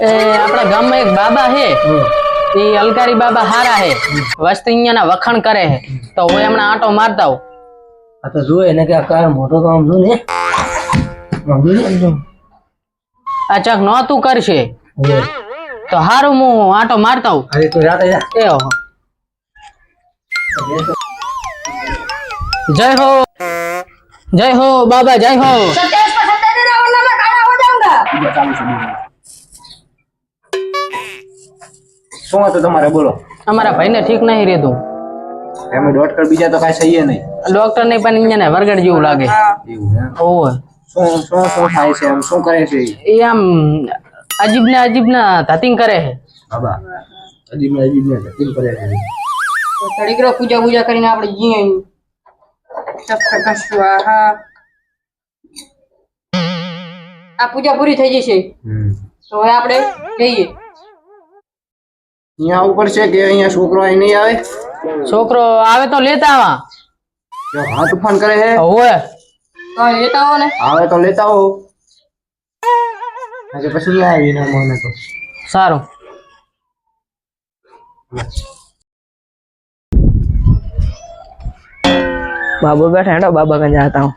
આપણા ગામમાં એક બાબા હે એ અલકારી બાબા હારા હે વસ્તી અહીંયાના વખાણ કરે હે તો હું હમણાં આંટો મારતા હું આ તો જોયે ને કે આ કાળ મોટો તો આમ જો ને આ ચક નો તું કરશે તો હારું હું આંટો મારતા હું અરે તો રાતે જા એ હો जय हो बाबा जय हो। सत्यावीस को 70 देना वरना मैं काला हो जाऊंगा। શું હતું તમારે બોલો? અમારા ભાઈને ઠીક નહીં રહેતું એમે ડોક્ટર બીજા તો કાઈ સહી નહીં ડોક્ટર ને પણ અહીંયા વરગડ જેવું લાગે એવું હે ઓય શું શું શું થાય છે એમ શું કરે છે એ આમ અજીબ ના ધતિંગ કરે છે બાબા અજીબ ને ધતિંગ કરે છે तो तड़ीकरो पूजा કરીને આપણે જીએ સપ્ત સ્વાહા આ પૂજા પૂરી થઈ જશે તો હવે આપણે જઈએ અહીંયા ઉપર છે કે અહીંયા છોકરો અહીં નહીં આવે છોકરો આવે તો લેતા આવા જો હાથ ફોન કરે છે ઓય તો લેતા આવો ને આવે તો લેતા આવો આજે પછી નહીં આવી ના મને તો સારું बाबू बैठे हैं बाबा का जाता हूँ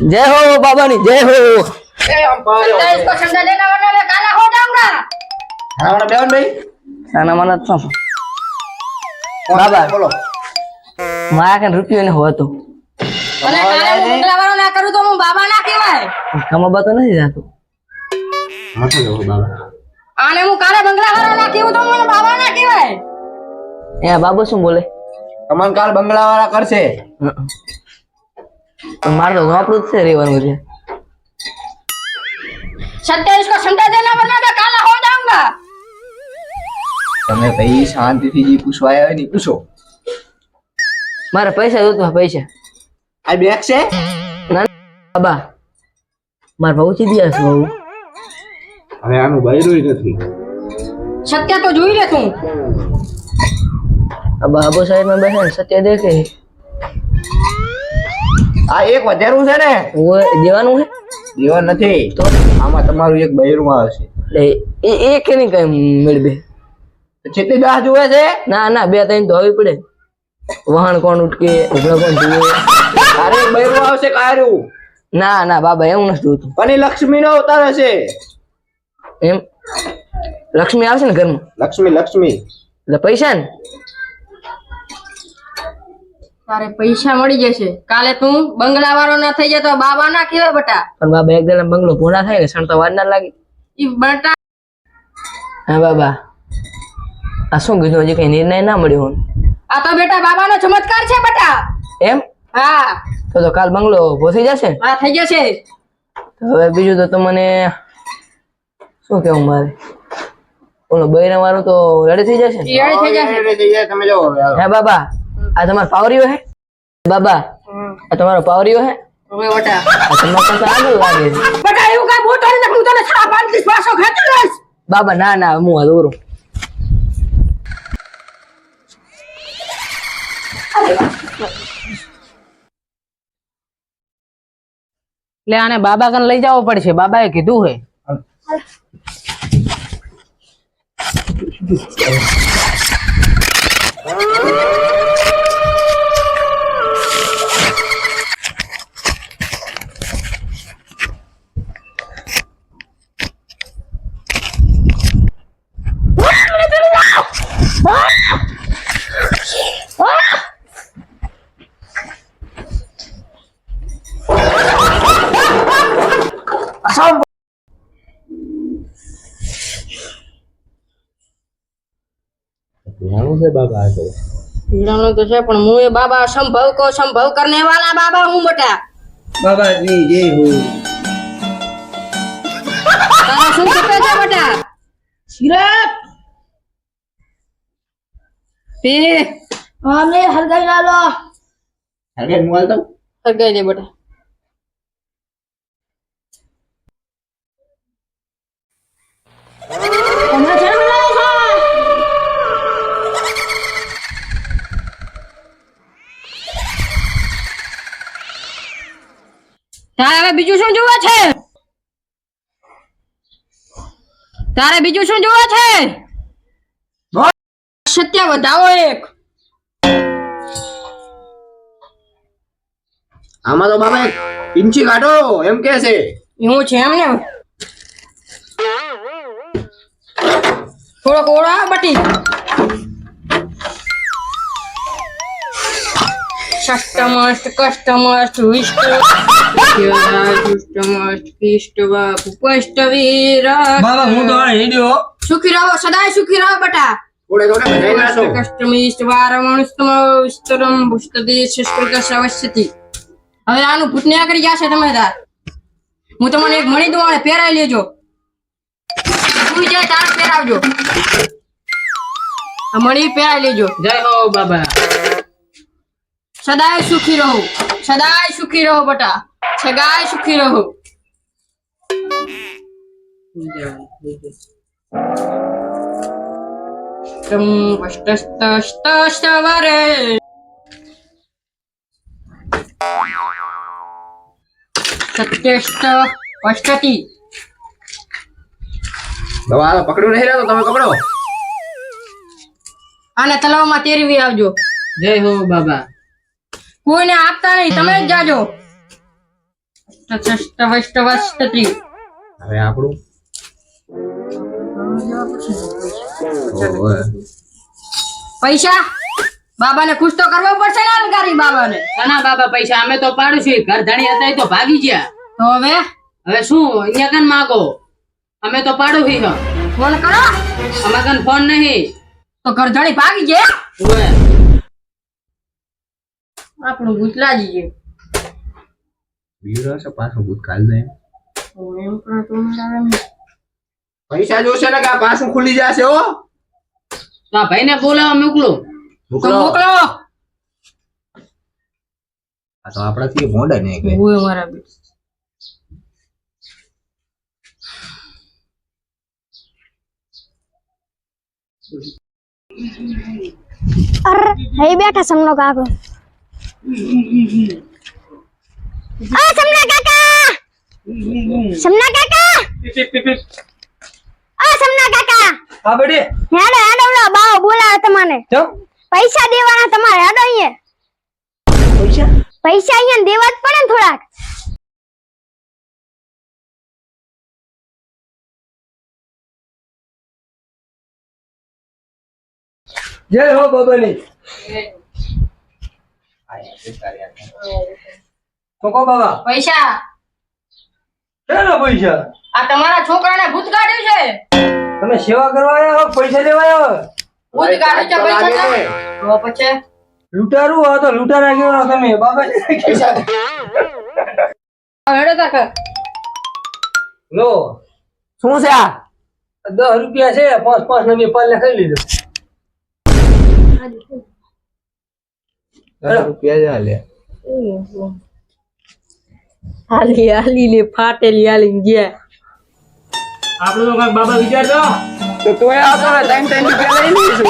जय हो बाबा नी जय हो इसको ठंडा देना वरना मैं काला हो जाऊंगा હા બેન ભાઈ साना माना तो બાબા બોલો माया के रुपये ने हो तो અને કાલે હું મંગળવારો ના કરું તો હું બાબા ના કહેવાય કમાબા તો નથી જાતું મત જો બાબા આને હું કાલે મંગળવારો ના કહેવું તો મને બાબા ના કહેવાય ए बाबू શું બોલે તમને કાલ બંગલા વાળા કરશે તો મારે તો આપણું જ છે રહેવાનું છે 27 को ठंडा देना वरना मैं काला हो जाऊंगा તમે ભાઈ શાંતિથી જી પૂછવા આવ્યા નહીં પૂછો મારે પૈસા જોતું પૈસા આ બેગ છે ના બાબા માર બહુ ચીડિયા છે બહુ હવે આનું બૈરું નથી સત્ય તો જોઈ લે તું अब बाबू साइड में बैठे हैं, सत्य देखे આ એક વધારું છે ને वो देवानु है જીવન નથી તો આમાં તમારું એક બૈરું આવશે એ કે નહીં કઈ મેળવે કેટલી દાહ જુએ છે ના ના બે ત્રણ તો આવી પડે વાહન કોણ ઉઠકે ઉભા કોણ જુએ અરે એક બૈરું આવશે કાયરું ના ના બાબા એવું નથી જોતું પણ એ લક્ષ્મી નો અવતાર હશે એમ લક્ષ્મી આવશે ને ઘરમાં લક્ષ્મી એટલે પૈસા ને તારે પૈસા મળી જશે કાલે તું બંગલા વાળો ના થઈ જાય તો બાબા ના કહેવાય બટા પણ બાબા એક દાડા બંગલો ભોળા થાય ને સણ તો વાર ના લાગે ઈ બટા હા બાબા આ શું કીધું હજી કઈ નિર્ણય ના મળ્યો આ તો બેટા બાબાનો ચમત્કાર છે બટા એમ હા તો કાલ બંગલો પહોંચી જશે આ થઈ જશે તો હવે બીજું તો મને શું કેવું મારે ઓલો બૈરા વાળું તો રેડી થઈ જશે ને? ઈયાળી થઈ જશે તમે જાઓ હવે હે બાબા આ તમારો પાવરિયો હે બાબા આ તમારો પાવરિયો હે હવે બટા આ તમારા કરતા આગળ લાગે છે બટા એવું કઈ બોલતો નથી હું તને છા પાડી પાછો ખેંચી લઈશ બાબા ના ના હું અધૂરું લે આને બાબા કન લઈ જવો પડશે બાબાએ કીધું હે બાબા હીરાનો તો છે પણ હું એ બાબા સંભવ કો સંભવ કરને વાલા બાબા હું બટા બાબાજી જય હો તારા શું કપે છે બટા સિગરેટ પે આમે હરગાઈ નાલો હરગે મોબાઈલ તો હરગાઈ દે બટા તારે હવે બીજું શું જોવે છે? તારે બીજું શું જોવે છે? સત્ય વધાવો એક. આમાં તો બાબા એક પિંચી કાઢો એમ કે છે. એવું છે એમ ને? થોડોક ઓળો આ બટી. કસ્ટમસ્ટ કસ્ટમસ્ટ વિષ્ટ કસ્ટમસ્ટ કિષ્ટ બાપુ પષ્ટ વીર. બાબા હું તો આ હિડ્યો સુખી રહો, સદાય સુખી રહો બટા. થોડે થોડે બધાઈ નાખો. કસ્ટમિસ્ટ વારમણસ્તમ વિસ્તરમ પુષ્ટદેશ સંસ્કૃત સવસ્યતિ. હવે આનું ભૂતને કરી જશે તમે તાર. હું તમને એક મણી દઉં અને પહેરાઈ લેજો. તું જાય તાર પહેરાવજો. આ મણી પહેરાઈ લેજો. જય હો બાબા. સદાય સુખી રહો, સદાય સુખી રહો બટા, સદાય સુખી રહો. તમ વષ્ટસ્તસ્તસ્તવરે સત્યસ્ત વષ્ટતિ. બાબા આ પકડ્યું નહીં રહ્યો તો તમે પકડો. આને તલાવમાં તેરવી આવજો. જય હો બાબા. કોઈને આપતા નહીં, તમે જ જાજો. વષ્ટતિ. હવે આપણું ઓય. પૈસા બાબાને ખુશ તો કરવો પડશે ને અલકારી બાબાને. ના બાબા પૈસા અમે તો પાડું છું. ઘર ધણી હતા એ તો ભાગી ગયા. તો હવે હવે શું અહીંયા કન માગો? અમે તો પાડું હી હો. ફોન કરો. અમે કન ફોન નહીં. તો ઘરધણી ભાગી જાય. ઓય. આપણું ભૂતલાજી છે. બીજો છે પાછો ભૂતકાળ જાય. એમ પણ તો મારા પૈસા જોશે ને કે આ પાછું ખુલી જશે હો. તો આ ભાઈને બોલાવા મોકલો. તો મોકલો. આ તો આપણાથી મોડા ને એટલે ઓય મારા બેટા. અહીં બેઠા સમનો કાકો. આ સમના કાકા, સમના કાકા, આ સમના કાકા. હા બેટી હેડો હેડો ઓલો બાવો બોલાવે તમને. ચમ પૈસા દેવાના તમારે. હેડો અહીંયા. પૈસા પૈસા અહીંયા દેવા જ પડે ને થોડાક. જય હો બાબાની. તો કો બાબા પૈસા કેના પૈસા? આ તમારા છોકરાને ભૂત કાઢ્યું છે. તમે સેવા કરવા આવ્યા હો પૈસા લેવા આવ્યા હો? ભૂત કાઢ્યું છે પૈસા તો. તો પછી લૂંટારું આ તો લૂંટારા ગયો તમે બાબા. હેડો કાકા. લો શું છે આ? 10 રૂપિયા છે. 5 ને 2 પાલ્લે ખાઈ લીધો. રૂપિયા જ લે. હાલી હાલી લે ફાટેલી હાલી ગયા. આપણે તો કાંઈક બાબા વિચારજો. તો તોય આવતો ને 3 રૂપિયા લઈ લઈશું.